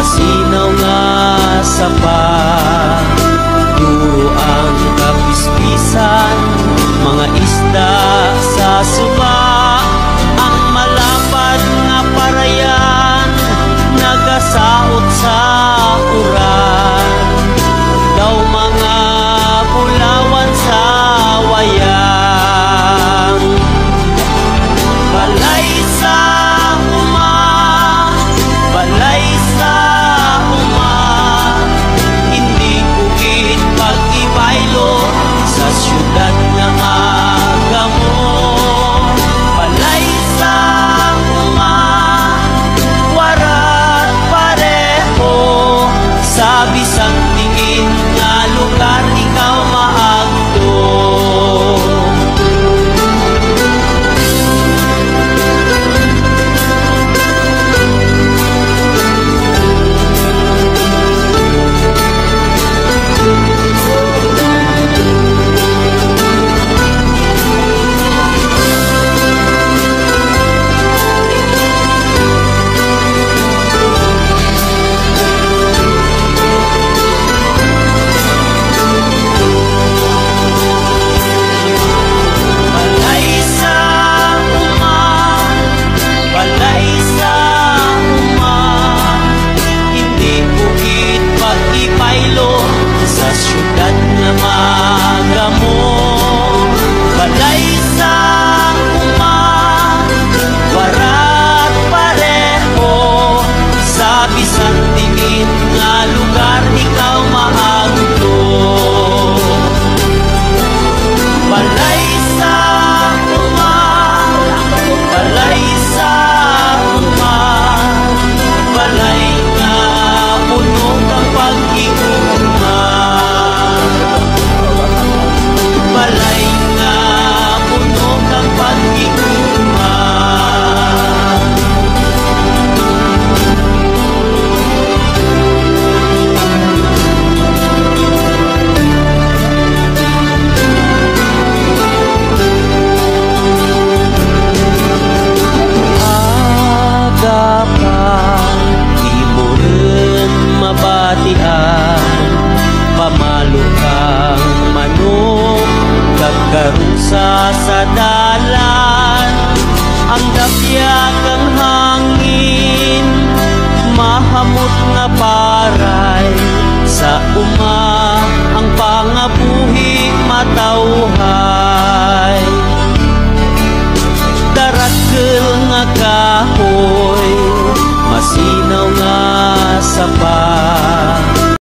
masinaw nga sapa. Duro ang kapispisan, mga isda sa suba. Ang malapad nga parayan, nagasaot sa uran. Daw mga bulawan sa wayang. Balay sa uma, balay sa uma, hindi bukid pag-ibaylo sa syudad nga agamo. Balay sa uma, warat pareho, sa bisang tingin nga lugar ikaw maagto. Sa syudad nga magamo. Balay sa uma, warat pareho, sa bisan tingin nga lugar ikaw maagto. Balay sa uma, balay sa uma, balay nga puno kang pag-iuma. Balay nga puno kang pag-iuma. Aga pa, di mo rin mabatian, pamalo kang manok, kagkarusa sa dalan. Ang dapya kang hangin, mahamot nga paray, sa uma ang pangabuhi matawhay. Darakkel nga kahoy, masinaw nga sapa.